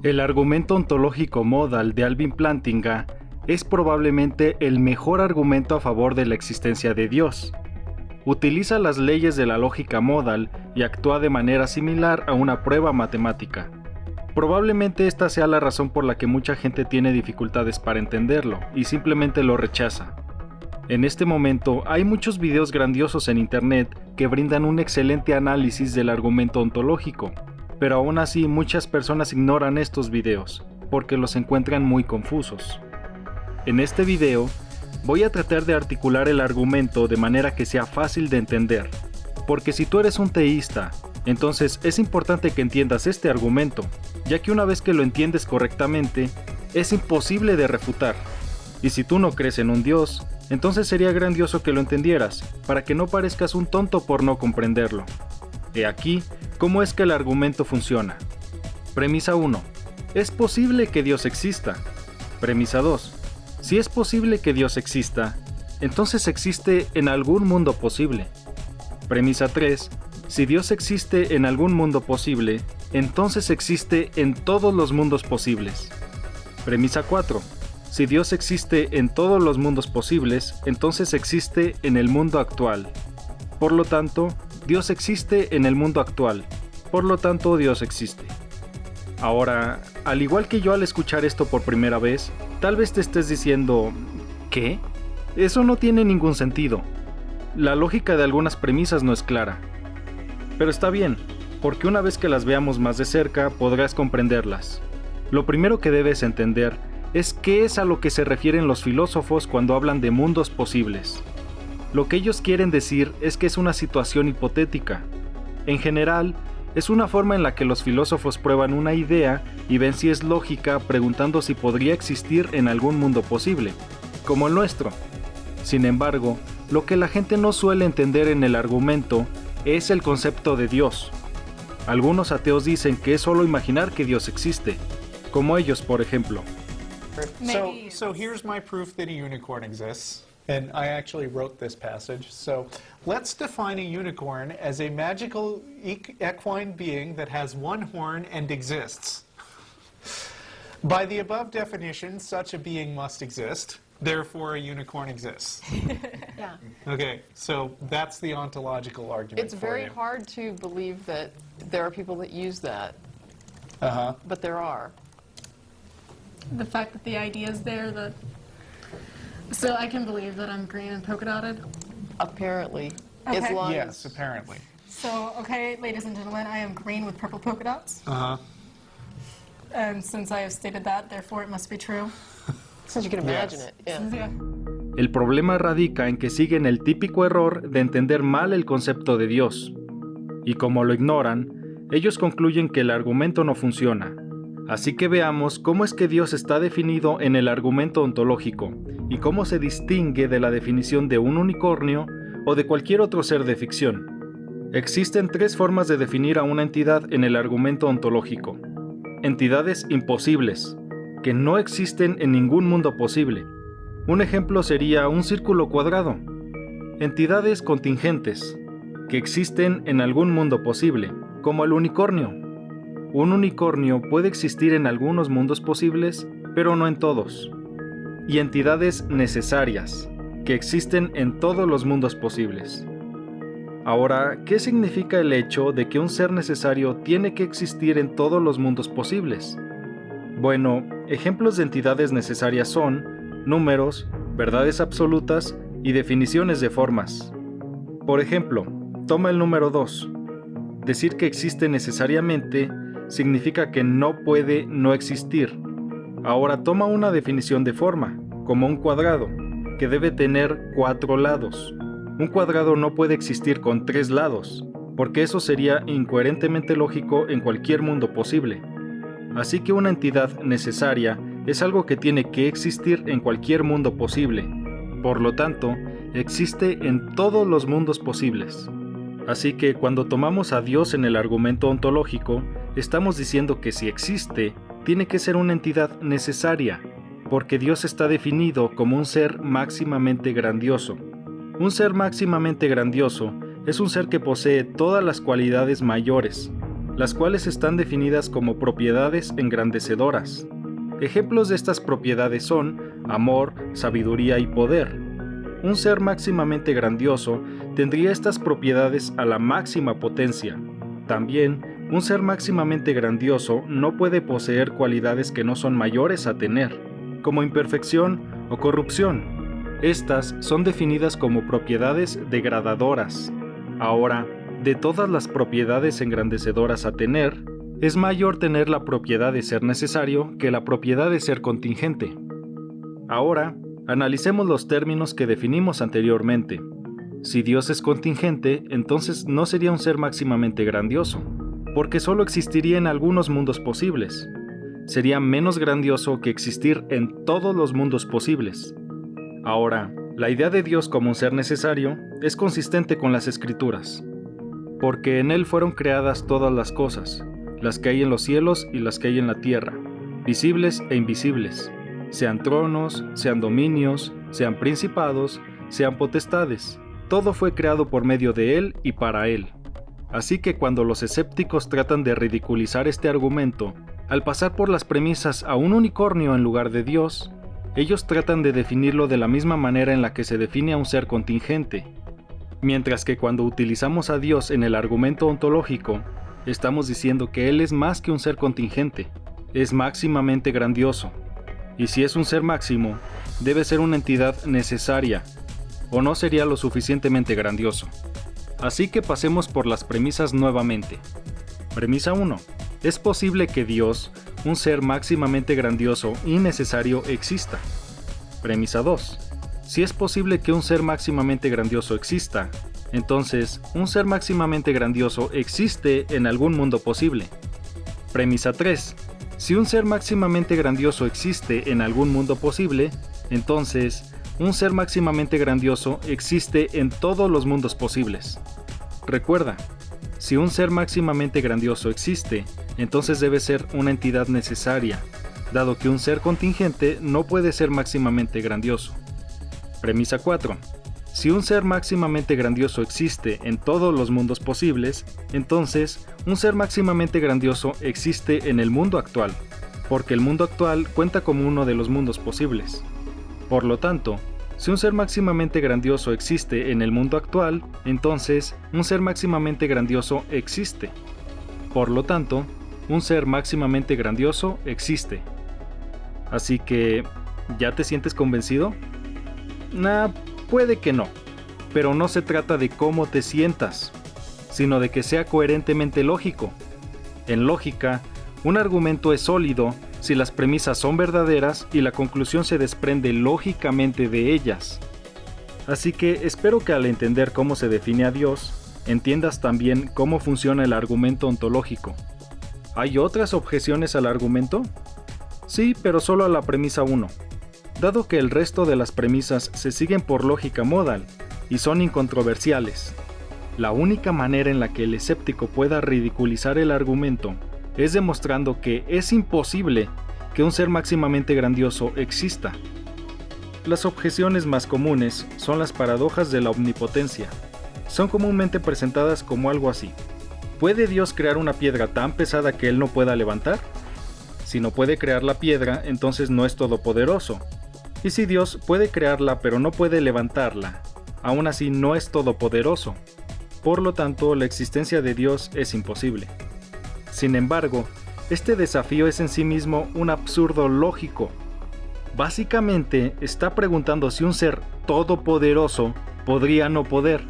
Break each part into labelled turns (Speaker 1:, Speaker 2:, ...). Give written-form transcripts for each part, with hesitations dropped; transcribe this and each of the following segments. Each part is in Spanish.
Speaker 1: El argumento ontológico modal de Alvin Plantinga es probablemente el mejor argumento a favor de la existencia de Dios. Utiliza las leyes de la lógica modal y actúa de manera similar a una prueba matemática. Probablemente esta sea la razón por la que mucha gente tiene dificultades para entenderlo y simplemente lo rechaza. En este momento hay muchos videos grandiosos en internet que brindan un excelente análisis del argumento ontológico, pero aún así muchas personas ignoran estos videos porque los encuentran muy confusos. En este video voy a tratar de articular el argumento de manera que sea fácil de entender, porque si tú eres un teísta, entonces es importante que entiendas este argumento, ya que una vez que lo entiendes correctamente, es imposible de refutar. Y si tú no crees en un Dios, entonces sería grandioso que lo entendieras, para que no parezcas un tonto por no comprenderlo. He aquí cómo es que el argumento funciona. Premisa 1. Es posible que Dios exista. Premisa 2. Si es posible que Dios exista, entonces existe en algún mundo posible. Premisa 3. Si Dios existe en algún mundo posible, entonces existe en todos los mundos posibles. Premisa 4. Si Dios existe en todos los mundos posibles, entonces existe en el mundo actual. Por lo tanto, Dios existe en el mundo actual. Por lo tanto, Dios existe. Ahora, al igual que yo al escuchar esto por primera vez, tal vez te estés diciendo, ¿qué? Eso no tiene ningún sentido. La lógica de algunas premisas no es clara. Pero está bien, porque una vez que las veamos más de cerca podrás comprenderlas. Lo primero que debes entender es qué es a lo que se refieren los filósofos cuando hablan de mundos posibles. Lo que ellos quieren decir es que es una situación hipotética. En general, es una forma en la que los filósofos prueban una idea y ven si es lógica preguntando si podría existir en algún mundo posible, como el nuestro. Sin embargo, lo que la gente no suele entender en el argumento es el concepto de Dios. Algunos ateos dicen que es solo imaginar que Dios existe, como ellos, por ejemplo.
Speaker 2: So here's my proof that a unicorn exists. And I actually wrote this passage. So let's define a unicorn as a magical equine being that has one horn and exists. By the above definition, such a being must exist. Therefore, a unicorn exists.
Speaker 3: Yeah.
Speaker 2: Okay, so that's the ontological argument.
Speaker 4: It's very hard to believe that there are people that use that, but there are.
Speaker 3: The fact that the idea is there, that so I can believe that I'm green and polka dotted.
Speaker 4: Apparently, as
Speaker 3: Okay.
Speaker 4: long
Speaker 2: Yes,
Speaker 4: as
Speaker 2: apparently.
Speaker 3: So, okay, ladies and gentlemen, I am green with purple polka dots. And since I have stated that, therefore it must be true.
Speaker 4: since you can imagine
Speaker 2: Yes.
Speaker 4: it. Yeah.
Speaker 3: Yeah.
Speaker 1: El problema radica en que siguen el típico error de entender mal el concepto de Dios. Y como lo ignoran, ellos concluyen que el argumento no funciona. Así que veamos cómo es que Dios está definido en el argumento ontológico y cómo se distingue de la definición de un unicornio o de cualquier otro ser de ficción. Existen tres formas de definir a una entidad en el argumento ontológico. Entidades imposibles, que no existen en ningún mundo posible. Un ejemplo sería un círculo cuadrado. Entidades contingentes, que existen en algún mundo posible, como el unicornio. Un unicornio puede existir en algunos mundos posibles, pero no en todos. Y entidades necesarias, que existen en todos los mundos posibles. Ahora, ¿qué significa el hecho de que un ser necesario tiene que existir en todos los mundos posibles? Bueno, ejemplos de entidades necesarias son números, verdades absolutas y definiciones de formas. Por ejemplo, toma el número 2. Decir que existe necesariamente significa que no puede no existir. Ahora toma una definición de forma, como un cuadrado, que debe tener 4 lados. Un cuadrado no puede existir con 3 lados, porque eso sería incoherentemente lógico en cualquier mundo posible. Así que una entidad necesaria es algo que tiene que existir en cualquier mundo posible. Por lo tanto, existe en todos los mundos posibles. Así que cuando tomamos a Dios en el argumento ontológico, estamos diciendo que si existe, tiene que ser una entidad necesaria, porque Dios está definido como un ser máximamente grandioso. Un ser máximamente grandioso es un ser que posee todas las cualidades mayores, las cuales están definidas como propiedades engrandecedoras. Ejemplos de estas propiedades son amor, sabiduría y poder. Un ser máximamente grandioso tendría estas propiedades a la máxima potencia. También, un ser máximamente grandioso no puede poseer cualidades que no son mayores a tener, como imperfección o corrupción. Estas son definidas como propiedades degradadoras. Ahora, de todas las propiedades engrandecedoras a tener, es mayor tener la propiedad de ser necesario que la propiedad de ser contingente. Ahora, analicemos los términos que definimos anteriormente. Si Dios es contingente, entonces no sería un ser máximamente grandioso, porque solo existiría en algunos mundos posibles. Sería menos grandioso que existir en todos los mundos posibles. Ahora, la idea de Dios como un ser necesario es consistente con las Escrituras, porque en Él fueron creadas todas las cosas, las que hay en los cielos y las que hay en la tierra, visibles e invisibles, sean tronos, sean dominios, sean principados, sean potestades. Todo fue creado por medio de Él y para Él. Así que cuando los escépticos tratan de ridiculizar este argumento, al pasar por las premisas a un unicornio en lugar de Dios, ellos tratan de definirlo de la misma manera en la que se define a un ser contingente, mientras que cuando utilizamos a Dios en el argumento ontológico, estamos diciendo que Él es más que un ser contingente, es máximamente grandioso, y si es un ser máximo, debe ser una entidad necesaria, o no sería lo suficientemente grandioso. Así que pasemos por las premisas nuevamente. Premisa 1. Es posible que Dios, un ser máximamente grandioso y necesario, exista. Premisa 2. Si es posible que un ser máximamente grandioso exista, entonces un ser máximamente grandioso existe en algún mundo posible. Premisa 3. Si un ser máximamente grandioso existe en algún mundo posible, entonces un ser máximamente grandioso existe en todos los mundos posibles. Recuerda, si un ser máximamente grandioso existe, entonces debe ser una entidad necesaria, dado que un ser contingente no puede ser máximamente grandioso. Premisa 4. Si un ser máximamente grandioso existe en todos los mundos posibles, entonces un ser máximamente grandioso existe en el mundo actual, porque el mundo actual cuenta como uno de los mundos posibles. Por lo tanto, si un ser máximamente grandioso existe en el mundo actual, entonces un ser máximamente grandioso existe. Por lo tanto, un ser máximamente grandioso existe. Así que, ¿ya te sientes convencido? Puede que no, pero no se trata de cómo te sientas, sino de que sea coherentemente lógico. En lógica, un argumento es sólido si las premisas son verdaderas y la conclusión se desprende lógicamente de ellas. Así que espero que al entender cómo se define a Dios, entiendas también cómo funciona el argumento ontológico. ¿Hay otras objeciones al argumento? Sí, pero solo a la premisa 1. Dado que el resto de las premisas se siguen por lógica modal y son incontroversiales, la única manera en la que el escéptico pueda ridiculizar el argumento es demostrando que es imposible que un ser máximamente grandioso exista. Las objeciones más comunes son las paradojas de la omnipotencia. Son comúnmente presentadas como algo así. ¿Puede Dios crear una piedra tan pesada que Él no pueda levantar? Si no puede crear la piedra, entonces no es todopoderoso. Y si Dios puede crearla pero no puede levantarla, aún así no es todopoderoso. Por lo tanto, la existencia de Dios es imposible. Sin embargo, este desafío es en sí mismo un absurdo lógico. Básicamente, está preguntando si un ser todopoderoso podría no poder.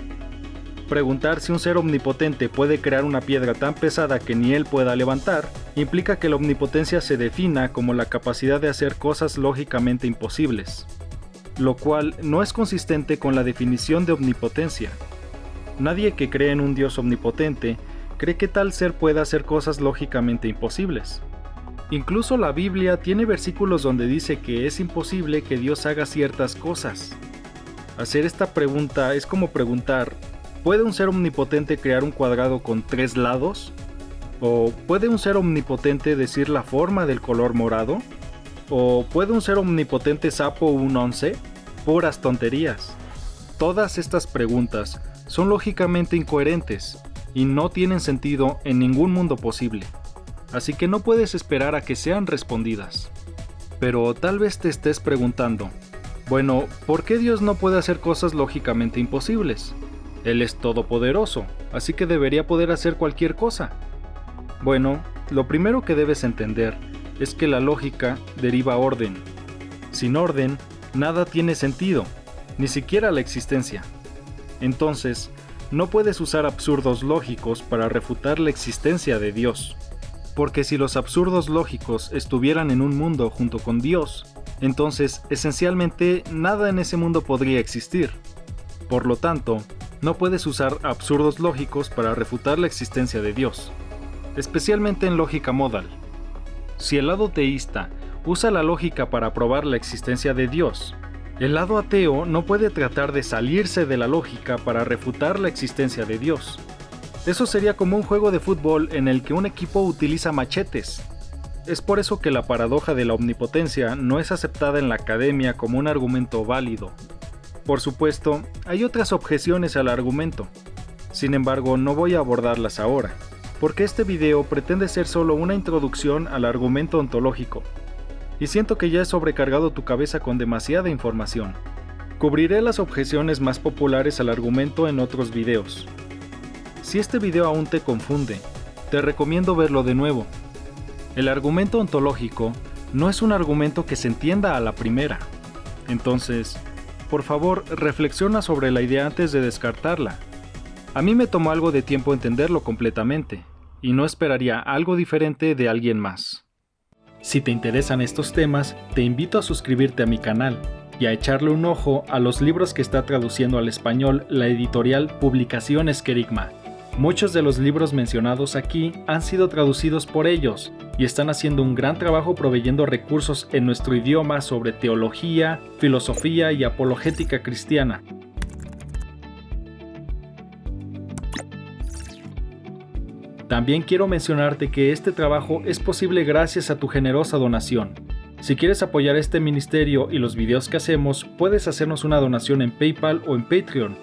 Speaker 1: Preguntar si un ser omnipotente puede crear una piedra tan pesada que ni él pueda levantar, implica que la omnipotencia se defina como la capacidad de hacer cosas lógicamente imposibles, lo cual no es consistente con la definición de omnipotencia. Nadie que cree en un Dios omnipotente cree que tal ser pueda hacer cosas lógicamente imposibles. Incluso la Biblia tiene versículos donde dice que es imposible que Dios haga ciertas cosas. Hacer esta pregunta es como preguntar, ¿puede un ser omnipotente crear un cuadrado con 3 lados? ¿O puede un ser omnipotente decir la forma del color morado? ¿O puede un ser omnipotente sapo un 11? Puras tonterías. Todas estas preguntas son lógicamente incoherentes, y no tienen sentido en ningún mundo posible, así que no puedes esperar a que sean respondidas. Pero tal vez te estés preguntando, bueno, ¿por qué Dios no puede hacer cosas lógicamente imposibles? Él es todopoderoso, así que debería poder hacer cualquier cosa. Bueno, lo primero que debes entender es que la lógica deriva orden. Sin orden, nada tiene sentido, ni siquiera la existencia. Entonces, no puedes usar absurdos lógicos para refutar la existencia de Dios. Porque si los absurdos lógicos estuvieran en un mundo junto con Dios, entonces esencialmente nada en ese mundo podría existir. Por lo tanto, no puedes usar absurdos lógicos para refutar la existencia de Dios, especialmente en lógica modal. Si el lado teísta usa la lógica para probar la existencia de Dios, el lado ateo no puede tratar de salirse de la lógica para refutar la existencia de Dios. Eso sería como un juego de fútbol en el que un equipo utiliza machetes. Es por eso que la paradoja de la omnipotencia no es aceptada en la academia como un argumento válido. Por supuesto, hay otras objeciones al argumento. Sin embargo, no voy a abordarlas ahora, porque este video pretende ser solo una introducción al argumento ontológico. Y siento que ya he sobrecargado tu cabeza con demasiada información. Cubriré las objeciones más populares al argumento en otros videos. Si este video aún te confunde, te recomiendo verlo de nuevo. El argumento ontológico no es un argumento que se entienda a la primera. Entonces, por favor, reflexiona sobre la idea antes de descartarla. A mí me tomó algo de tiempo entenderlo completamente, y no esperaría algo diferente de alguien más. Si te interesan estos temas, te invito a suscribirte a mi canal y a echarle un ojo a los libros que está traduciendo al español la editorial Publicaciones Querigma. Muchos de los libros mencionados aquí han sido traducidos por ellos y están haciendo un gran trabajo proveyendo recursos en nuestro idioma sobre teología, filosofía y apologética cristiana. También quiero mencionarte que este trabajo es posible gracias a tu generosa donación. Si quieres apoyar este ministerio y los videos que hacemos, puedes hacernos una donación en PayPal o en Patreon.